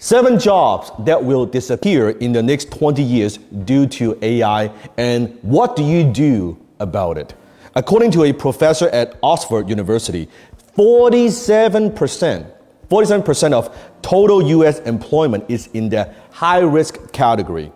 7 jobs that will disappear in the next 20 years due to AI, and what do you do about it? According to a professor at Oxford University, 47% of total US employment is in the high-risk category,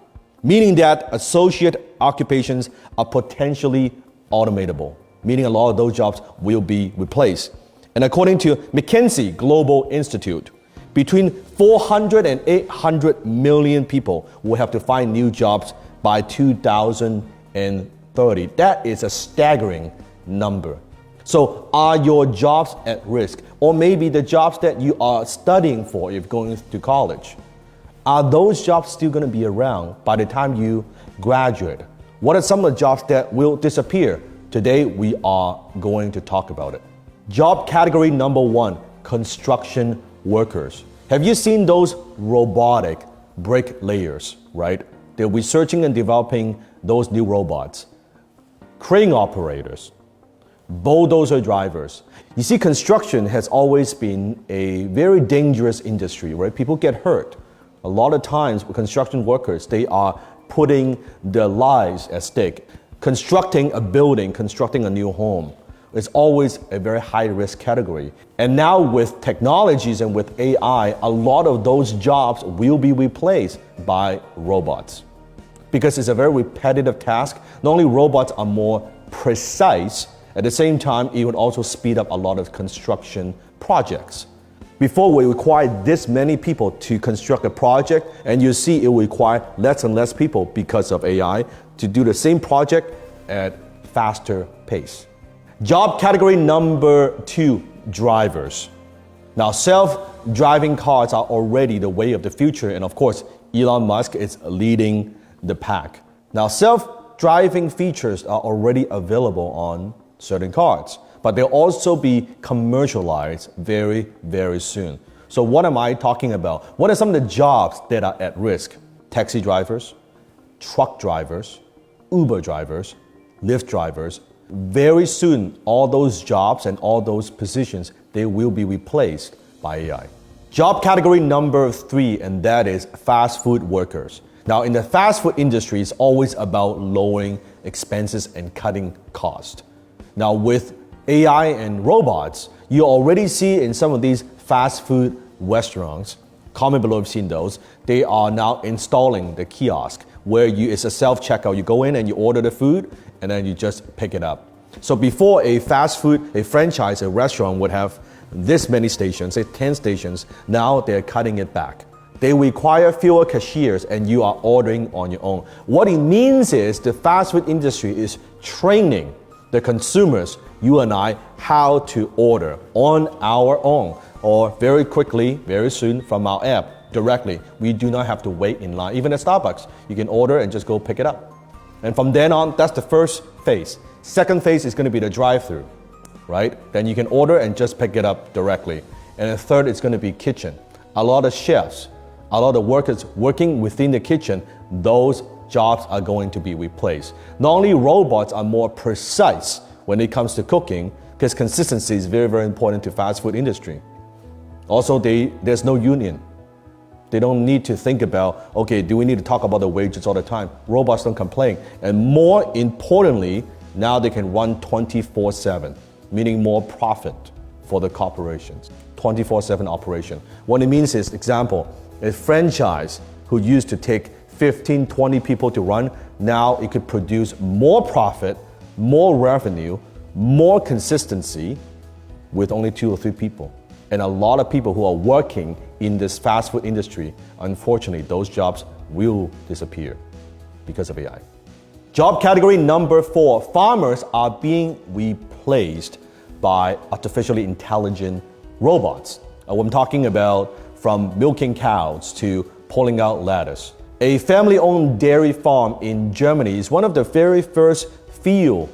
meaning that associate occupations are potentially automatable, meaning a lot of those jobs will be replaced. And according to McKinsey Global Institute, between 400 and 800 million people will have to find new jobs by 2030. That is a staggering number. So are your jobs at risk? Or maybe the jobs that you are studying for if going to college, are those jobs still going to be around by the time you graduate? What are some of the jobs that will disappear? Today we are going to talk about it. Job category number 1, construction workers. Have you seen those robotic bricklayers, right? They're researching and developing those new robots. Crane operators, bulldozer drivers. You see, construction has always been a very dangerous industry, right? People get hurt. A lot of times with construction workers, they are putting their lives at stake. Constructing a building, constructing a new home, it's always a very high-risk category. And now with technologies and with AI, a lot of those jobs will be replaced by robots. Because it's a very repetitive task. Not only robots are more precise, at the same time, it would also speed up a lot of construction projects. Before, we required this many people to construct a project, and you see it will require less and less people because of AI to do the same project at faster pace. Job category number 2, drivers. Now, self-driving cars are already the way of the future, and of course, Elon Musk is leading the pack. Now, self-driving features are already available on certain cars, but they'll also be commercialized very, very soon. So what am I talking about? What are some of the jobs that are at risk? Taxi drivers, truck drivers, Uber drivers, Lyft drivers. Very soon, all those jobs and all those positions, they will be replaced by AI. Job category number 3, and that is fast food workers. Now, in the fast food industry, it's always about lowering expenses and cutting costs. Now, with AI and robots, you already see in some of these fast food restaurants, comment below if you've seen those, they are now installing the kiosk where it's a self-checkout. You go in and you order the food and then you just pick it up. So before a fast food, a franchise, a restaurant would have this many stations, say 10 stations, now they're cutting it back. They require fewer cashiers and you are ordering on your own. What it means is the fast food industry is training the consumers, you and I, how to order on our own or very quickly, very soon from our app directly. We do not have to wait in line. Even at Starbucks, you can order and just go pick it up. And from then on, that's the first phase. Second phase is going to be the drive-through, right? Then you can order and just pick it up directly. And the third is going to be kitchen. A lot of chefs, a lot of workers working within the kitchen, those jobs are going to be replaced. Not only robots are more precise when it comes to cooking, because consistency is very, very important to fast food industry. Also, there's no union. They don't need to think about, okay, do we need to talk about the wages all the time? Robots don't complain. And more importantly, now they can run 24/7, meaning more profit for the corporations. 24/7 operation. What it means is, example, a franchise who used to take 15, 20 people to run, now it could produce more profit, more revenue, more consistency with only 2 or 3 people. And a lot of people who are working in this fast food industry, unfortunately, those jobs will disappear because of AI. Job category number 4, farmers are being replaced by artificially intelligent robots. I'm talking about from milking cows to pulling out lettuce. A family-owned dairy farm in Germany is one of the very first field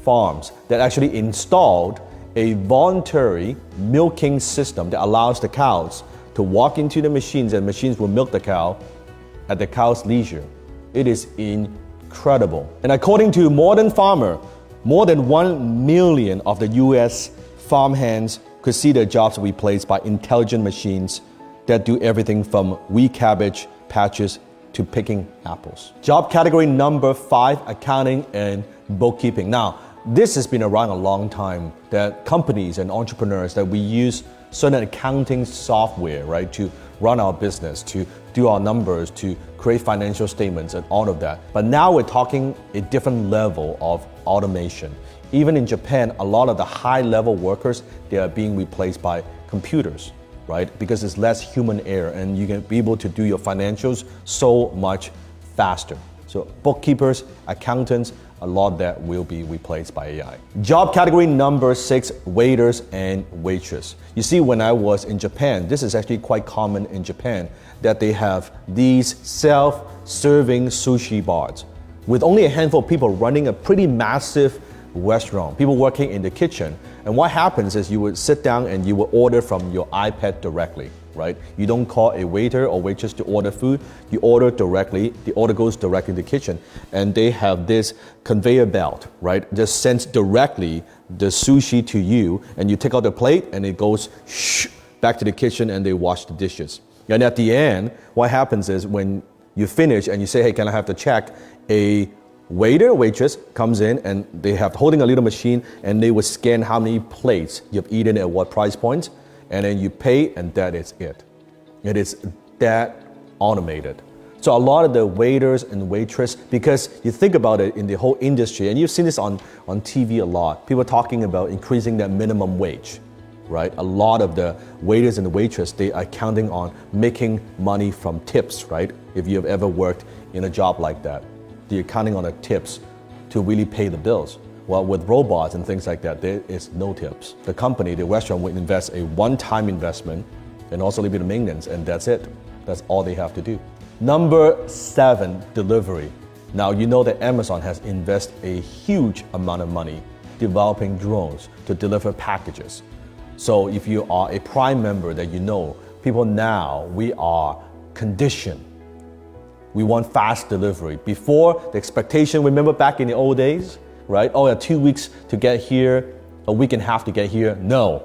farms that actually installed a voluntary milking system that allows the cows to walk into the machines and machines will milk the cow at the cow's leisure. It is incredible. And according to Modern Farmer, more than 1 million of the US farmhands could see their jobs replaced by intelligent machines that do everything from weed cabbage patches to picking apples. Job category number 5, accounting and bookkeeping. Now, this has been around a long time, that companies and entrepreneurs that we use certain accounting software, right, to run our business, to do our numbers, to create financial statements and all of that. But now we're talking a different level of automation. Even in Japan, a lot of the high-level workers, they are being replaced by computers, right? Because it's less human error and you can be able to do your financials so much faster. So bookkeepers, accountants, a lot of that will be replaced by AI. Job category number 6, waiters and waitress. You see, when I was in Japan, this is actually quite common in Japan, that they have these self-serving sushi bars with only a handful of people running a pretty massive restaurant, people working in the kitchen. And what happens is you would sit down and you will order from your iPad directly, right? You don't call a waiter or waitress to order food, you order directly, the order goes directly to the kitchen. And they have this conveyor belt, right? Just sends directly the sushi to you, and you take out the plate and it goes back to the kitchen and they wash the dishes. And at the end, what happens is when you finish and you say, hey, can I have the check? A waiter, waitress comes in and they have holding a little machine and they will scan how many plates you've eaten at what price points, and then you pay, and that is it. It is that automated. So a lot of the waiters and waitress, because you think about it in the whole industry, and you've seen this on TV a lot, people talking about increasing that minimum wage, right? A lot of the waiters and the waitress, they are counting on making money from tips, right? If you have ever worked in a job like that, you're counting on the tips to really pay the bills. Well, with robots and things like that, there is no tips. The company, the restaurant, will invest a one-time investment and also a little bit of maintenance, and that's it. That's all they have to do. Number 7, delivery. Now, you know that Amazon has invested a huge amount of money developing drones to deliver packages. So if you are a Prime member, that you know, people now, we are conditioned. We want fast delivery. Before, the expectation, remember back in the old days, right? Oh, 2 weeks to get here, a week and a half to get here. No,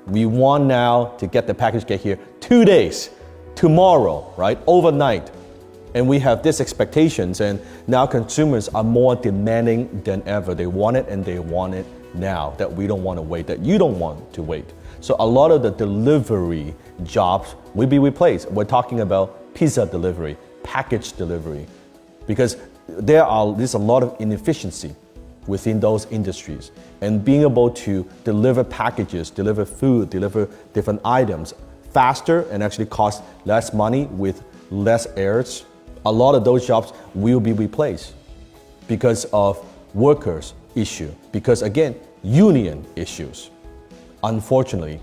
we want now to get the package get here 2 days, tomorrow, right? Overnight. And we have these expectations, and now consumers are more demanding than ever. They want it, and they want it now, that we don't want to wait, that you don't want to wait. So a lot of the delivery jobs will be replaced. We're talking about pizza delivery, package delivery, because there's a lot of inefficiency within those industries. And being able to deliver packages, deliver food, deliver different items faster and actually cost less money with less errors, a lot of those jobs will be replaced because of workers' issue, because again, union issues, unfortunately.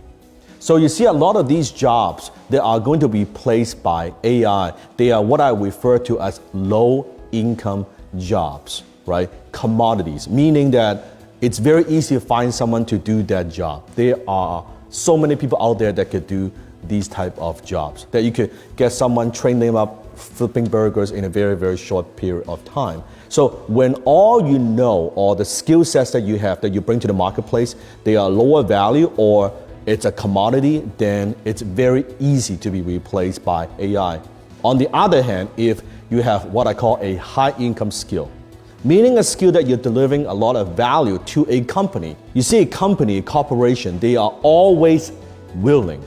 So you see a lot of these jobs that are going to be replaced by AI. They are what I refer to as low-income jobs, right? Commodities, meaning that it's very easy to find someone to do that job. There are so many people out there that could do these type of jobs, that you could get someone, train them up flipping burgers in a very, very short period of time. So when all you know, or the skill sets that you have that you bring to the marketplace, they are lower value or it's a commodity, then it's very easy to be replaced by AI. On the other hand, if you have what I call a high income skill, meaning a skill that you're delivering a lot of value to a company. You see, a company, a corporation, they are always willing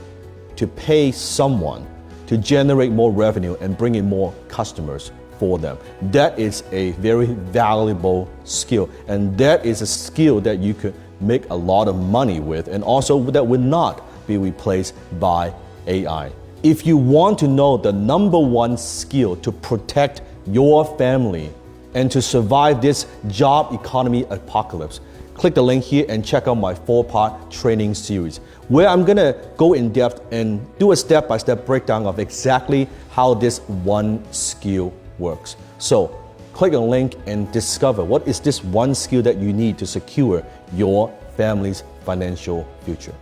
to pay someone to generate more revenue and bring in more customers for them. That is a very valuable skill, and that is a skill that you could make a lot of money with, and also that will not be replaced by AI. If you want to know the number one skill to protect your family and to survive this job economy apocalypse, click the link here and check out my 4-part training series, where I'm gonna go in depth and do a step-by-step breakdown of exactly how this one skill works. So click on the link and discover what is this one skill that you need to secure your family's financial future.